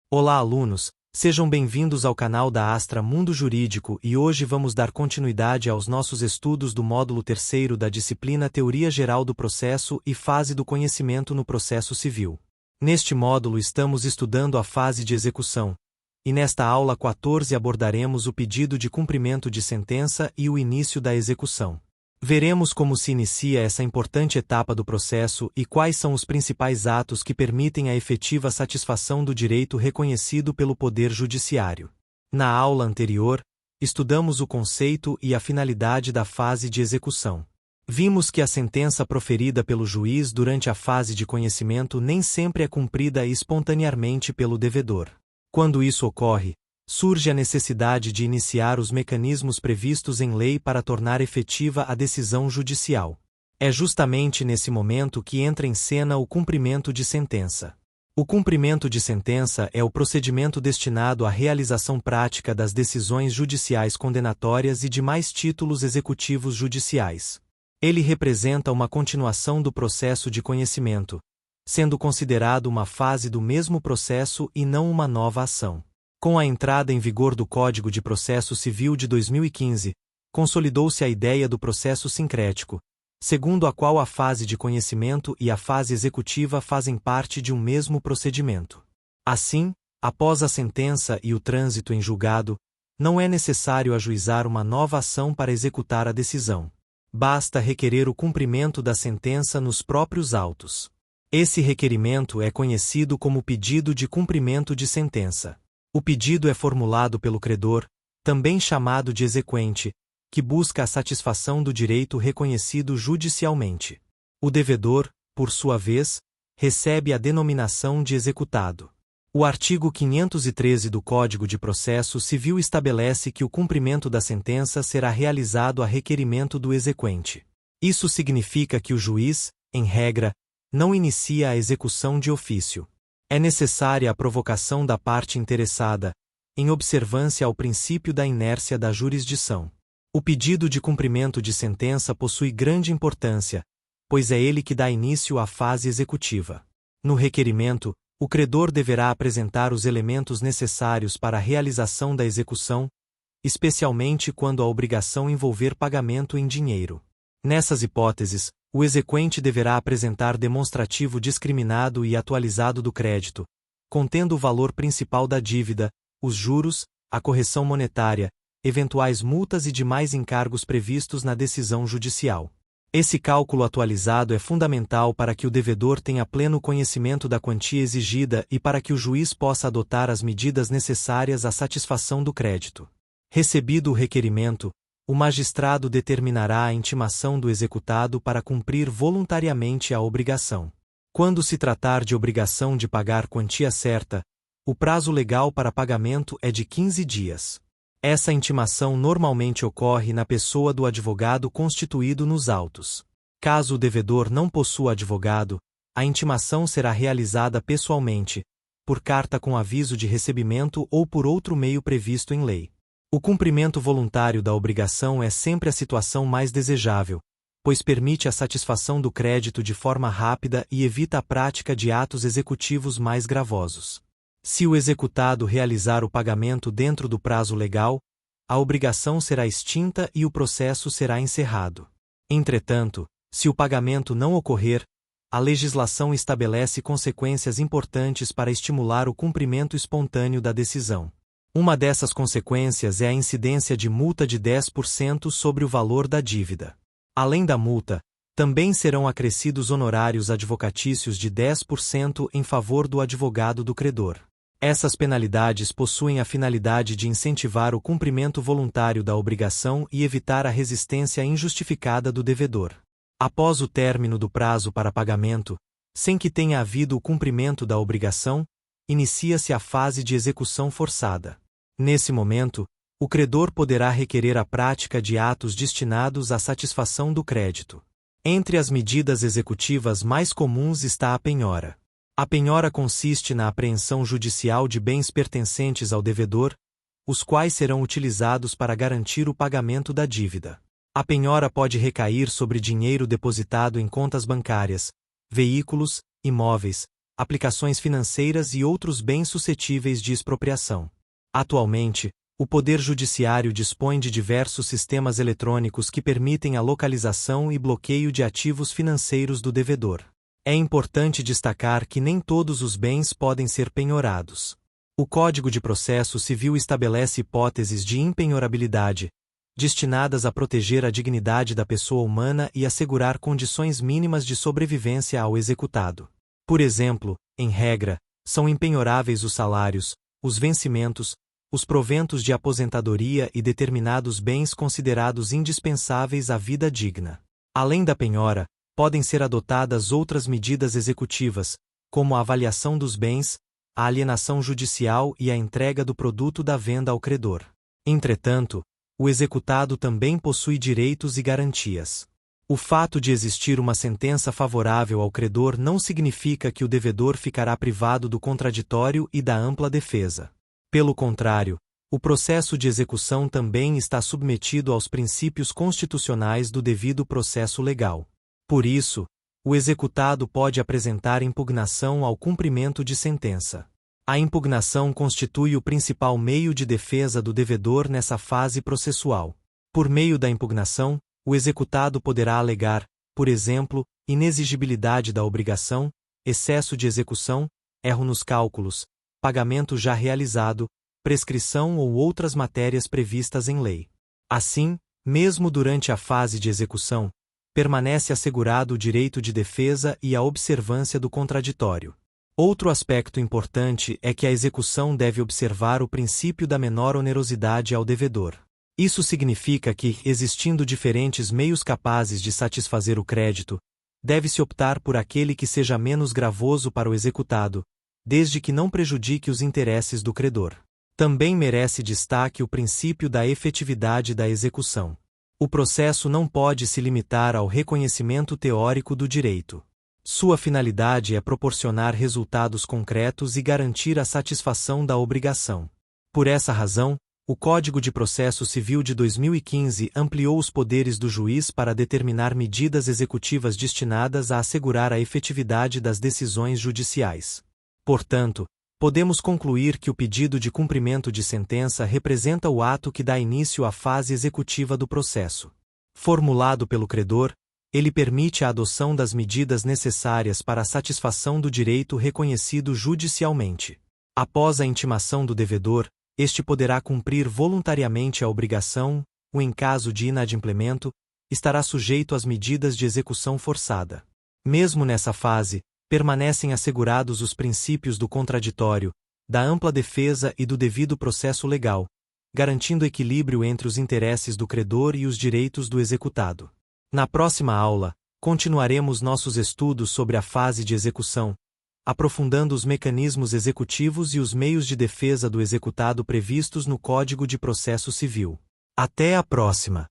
Olá, alunos, sejam bem-vindos ao canal da Astra Mundo Jurídico e hoje vamos dar continuidade aos nossos estudos do módulo 3º da disciplina Teoria Geral do Processo e Fase do Conhecimento no Processo Civil. Neste módulo estamos estudando a fase de execução, e nesta aula 14 abordaremos o pedido de cumprimento de sentença e o início da execução. Veremos como se inicia essa importante etapa do processo e quais são os principais atos que permitem a efetiva satisfação do direito reconhecido pelo Poder Judiciário. Na aula anterior, estudamos o conceito e a finalidade da fase de execução. Vimos que a sentença proferida pelo juiz durante a fase de conhecimento nem sempre é cumprida espontaneamente pelo devedor. Quando isso ocorre, surge a necessidade de iniciar os mecanismos previstos em lei para tornar efetiva a decisão judicial. É justamente nesse momento que entra em cena o cumprimento de sentença. O cumprimento de sentença é o procedimento destinado à realização prática das decisões judiciais condenatórias e demais títulos executivos judiciais. Ele representa uma continuação do processo de conhecimento, sendo considerado uma fase do mesmo processo e não uma nova ação. Com a entrada em vigor do Código de Processo Civil de 2015, consolidou-se a ideia do processo sincrético, segundo a qual a fase de conhecimento e a fase executiva fazem parte de um mesmo procedimento. Assim, após a sentença e o trânsito em julgado, não é necessário ajuizar uma nova ação para executar a decisão. Basta requerer o cumprimento da sentença nos próprios autos. Esse requerimento é conhecido como pedido de cumprimento de sentença. O pedido é formulado pelo credor, também chamado de exequente, que busca a satisfação do direito reconhecido judicialmente. O devedor, por sua vez, recebe a denominação de executado. O artigo 513 do Código de Processo Civil estabelece que o cumprimento da sentença será realizado a requerimento do exequente. Isso significa que o juiz, em regra, não inicia a execução de ofício. É necessária a provocação da parte interessada, em observância ao princípio da inércia da jurisdição. O pedido de cumprimento de sentença possui grande importância, pois é ele que dá início à fase executiva. No requerimento, o credor deverá apresentar os elementos necessários para a realização da execução, especialmente quando a obrigação envolver pagamento em dinheiro. Nessas hipóteses, o exequente deverá apresentar demonstrativo discriminado e atualizado do crédito, contendo o valor principal da dívida, os juros, a correção monetária, eventuais multas e demais encargos previstos na decisão judicial. Esse cálculo atualizado é fundamental para que o devedor tenha pleno conhecimento da quantia exigida e para que o juiz possa adotar as medidas necessárias à satisfação do crédito. Recebido o requerimento, o magistrado determinará a intimação do executado para cumprir voluntariamente a obrigação. Quando se tratar de obrigação de pagar quantia certa, o prazo legal para pagamento é de 15 dias. Essa intimação normalmente ocorre na pessoa do advogado constituído nos autos. Caso o devedor não possua advogado, a intimação será realizada pessoalmente, por carta com aviso de recebimento ou por outro meio previsto em lei. O cumprimento voluntário da obrigação é sempre a situação mais desejável, pois permite a satisfação do crédito de forma rápida e evita a prática de atos executivos mais gravosos. Se o executado realizar o pagamento dentro do prazo legal, a obrigação será extinta e o processo será encerrado. Entretanto, se o pagamento não ocorrer, a legislação estabelece consequências importantes para estimular o cumprimento espontâneo da decisão. Uma dessas consequências é a incidência de multa de 10% sobre o valor da dívida. Além da multa, também serão acrescidos honorários advocatícios de 10% em favor do advogado do credor. Essas penalidades possuem a finalidade de incentivar o cumprimento voluntário da obrigação e evitar a resistência injustificada do devedor. Após o término do prazo para pagamento, sem que tenha havido o cumprimento da obrigação, inicia-se a fase de execução forçada. Nesse momento, o credor poderá requerer a prática de atos destinados à satisfação do crédito. Entre as medidas executivas mais comuns está a penhora. A penhora consiste na apreensão judicial de bens pertencentes ao devedor, os quais serão utilizados para garantir o pagamento da dívida. A penhora pode recair sobre dinheiro depositado em contas bancárias, veículos, imóveis, aplicações financeiras e outros bens suscetíveis de expropriação. Atualmente, o Poder Judiciário dispõe de diversos sistemas eletrônicos que permitem a localização e bloqueio de ativos financeiros do devedor. É importante destacar que nem todos os bens podem ser penhorados. O Código de Processo Civil estabelece hipóteses de impenhorabilidade, destinadas a proteger a dignidade da pessoa humana e assegurar condições mínimas de sobrevivência ao executado. Por exemplo, em regra, são impenhoráveis os salários, os vencimentos, os proventos de aposentadoria e determinados bens considerados indispensáveis à vida digna. Além da penhora, podem ser adotadas outras medidas executivas, como a avaliação dos bens, a alienação judicial e a entrega do produto da venda ao credor. Entretanto, o executado também possui direitos e garantias. O fato de existir uma sentença favorável ao credor não significa que o devedor ficará privado do contraditório e da ampla defesa. Pelo contrário, o processo de execução também está submetido aos princípios constitucionais do devido processo legal. Por isso, o executado pode apresentar impugnação ao cumprimento de sentença. A impugnação constitui o principal meio de defesa do devedor nessa fase processual. Por meio da impugnação, o executado poderá alegar, por exemplo, inexigibilidade da obrigação, excesso de execução, erro nos cálculos, pagamento já realizado, prescrição ou outras matérias previstas em lei. Assim, mesmo durante a fase de execução, permanece assegurado o direito de defesa e a observância do contraditório. Outro aspecto importante é que a execução deve observar o princípio da menor onerosidade ao devedor. Isso significa que, existindo diferentes meios capazes de satisfazer o crédito, deve-se optar por aquele que seja menos gravoso para o executado, desde que não prejudique os interesses do credor. Também merece destaque o princípio da efetividade da execução. O processo não pode se limitar ao reconhecimento teórico do direito. Sua finalidade é proporcionar resultados concretos e garantir a satisfação da obrigação. Por essa razão, o Código de Processo Civil de 2015 ampliou os poderes do juiz para determinar medidas executivas destinadas a assegurar a efetividade das decisões judiciais. Portanto, podemos concluir que o pedido de cumprimento de sentença representa o ato que dá início à fase executiva do processo. Formulado pelo credor, ele permite a adoção das medidas necessárias para a satisfação do direito reconhecido judicialmente. Após a intimação do devedor, este poderá cumprir voluntariamente a obrigação, ou em caso de inadimplemento, estará sujeito às medidas de execução forçada. Mesmo nessa fase, permanecem assegurados os princípios do contraditório, da ampla defesa e do devido processo legal, garantindo equilíbrio entre os interesses do credor e os direitos do executado. Na próxima aula, continuaremos nossos estudos sobre a fase de execução, aprofundando os mecanismos executivos e os meios de defesa do executado previstos no Código de Processo Civil. Até a próxima!